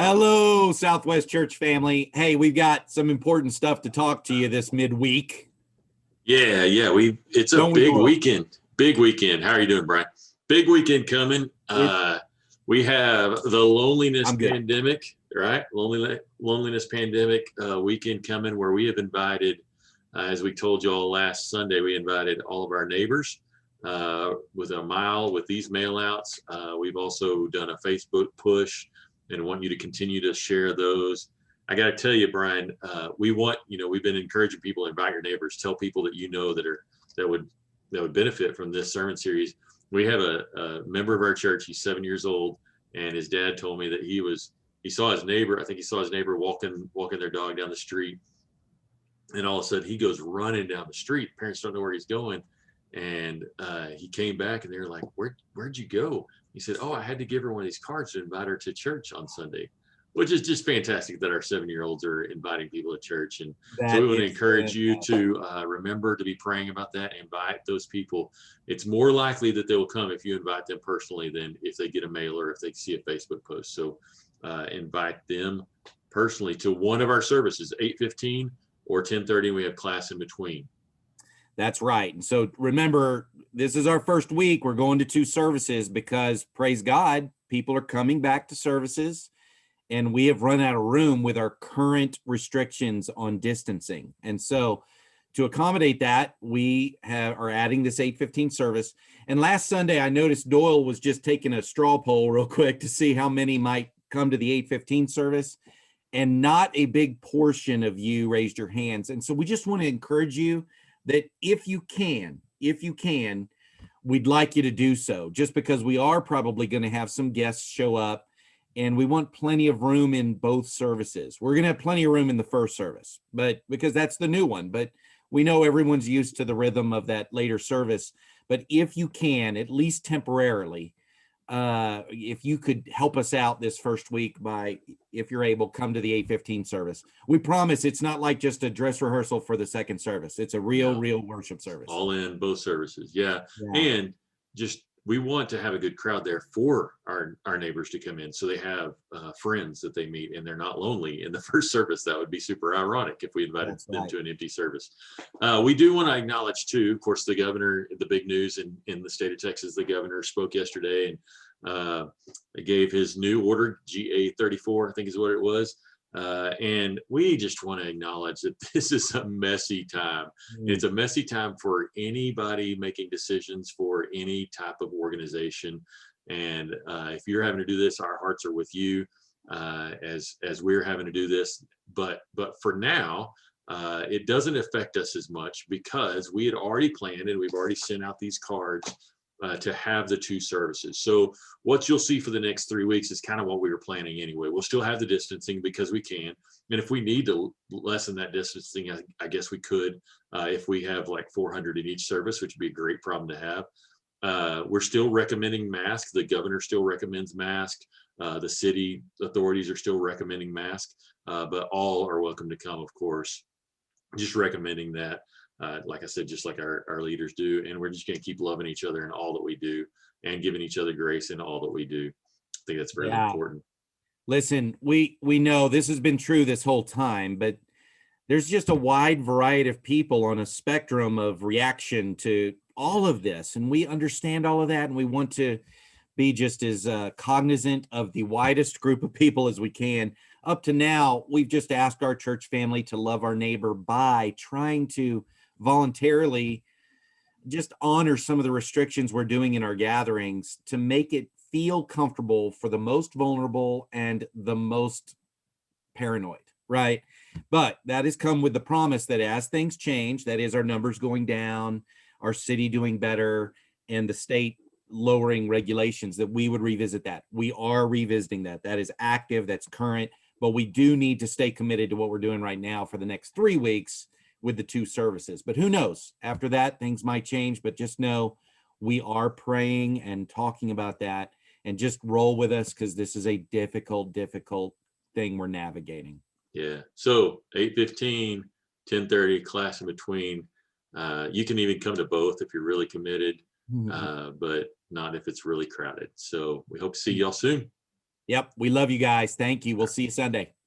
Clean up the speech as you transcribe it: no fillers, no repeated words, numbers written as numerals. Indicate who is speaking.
Speaker 1: Hello, Southwest Church family. Hey, we've got some important stuff to talk to you this midweek.
Speaker 2: Yeah. It's a
Speaker 1: Don't we,
Speaker 2: big
Speaker 1: Doyle?
Speaker 2: weekend. Big weekend. How are you doing, Brian? Big weekend coming. We have the loneliness
Speaker 1: I'm good.
Speaker 2: pandemic, right? Loneliness pandemic weekend coming, where we have invited, as we told you all last Sunday, we invited all of our neighbors with a mile with these mail outs. We've also done a Facebook push and want you to continue to share those. I got to tell you, Brian, we've been encouraging people to invite your neighbors, tell people that you know that would benefit from this sermon series. We have a member of our church. He's 7 years old, and his dad told me that he saw his neighbor. I think he saw his neighbor walking their dog down the street, and all of a sudden he goes running down the street. Parents don't know where he's going, and he came back, and they were like, "Where'd you go?" He said, "Oh, I had to give her one of these cards to invite her to church on Sunday." Which is just fantastic that our 7-year-olds are inviting people to church. And so we want to encourage you to remember to be praying about that. Invite those people. It's more likely that they will come if you invite them personally than if they get a mail or if they see a Facebook post. So invite them personally to one of our services, 8:15 or 10:30. We have class in between.
Speaker 1: That's right. And so remember, this is our first week. We're going to 2 services because, praise God, people are coming back to services. And we have run out of room with our current restrictions on distancing. And so to accommodate that, we are adding this 8:15 service. And last Sunday, I noticed Doyle was just taking a straw poll real quick to see how many might come to the 8:15 service. And not a big portion of you raised your hands. And so we just want to encourage you that if you can, we'd like you to do so, just because we are probably going to have some guests show up. And we want plenty of room in both services. We're going to have plenty of room in the first service, but because that's the new one. But we know everyone's used to the rhythm of that later service. But if you can, at least temporarily, if you could help us out this first week by, if you're able, come to the 8:15 service. We promise it's not like just a dress rehearsal for the second service. It's a real worship service.
Speaker 2: All in both services. Yeah. And just, we want to have a good crowd there for our neighbors to come in, so they have friends that they meet and they're not lonely in the first service. That would be super ironic if we invited them to an empty service. We do want to acknowledge too, of course, the governor. The big news in the state of Texas, the governor spoke yesterday and gave his new order, GA 34, I think is what it was. And we just want to acknowledge that this is a messy time. It's a messy time for anybody making decisions for any type of organization. And if you're having to do this, our hearts are with you as we're having to do this. But for now, it doesn't affect us as much because we had already planned and we've already sent out these cards to have the 2 services. So what you'll see for the next 3 weeks is kind of what we were planning anyway. We'll still have the distancing because we can. And if we need to lessen that distancing, I guess we could if we have like 400 in each service, which would be a great problem to have. We're still recommending masks. The governor still recommends masks. The city authorities are still recommending masks, but all are welcome to come, of course. Just recommending that. Like I said, just like our leaders do, and we're just going to keep loving each other in all that we do and giving each other grace in all that we do. I think that's very important.
Speaker 1: Listen, we know this has been true this whole time, but there's just a wide variety of people on a spectrum of reaction to all of this, and we understand all of that, and we want to be just as cognizant of the widest group of people as we can. Up to now, we've just asked our church family to love our neighbor by trying to voluntarily just honor some of the restrictions we're doing in our gatherings to make it feel comfortable for the most vulnerable and the most paranoid, right? But that has come with the promise that as things change, that is our numbers going down, our city doing better, and the state lowering regulations, that we would revisit that. We are revisiting that. That is active, that's current, but we do need to stay committed to what we're doing right now for the next 3 weeks with the 2 services. But who knows? After that, things might change, but just know we are praying and talking about that, and just roll with us because this is a difficult thing we're navigating.
Speaker 2: Yeah. So 8:15, 10:30, class in between. You can even come to both if you're really committed, but not if it's really crowded. So we hope to see y'all soon.
Speaker 1: Yep. We love you guys. Thank you. We'll see you Sunday.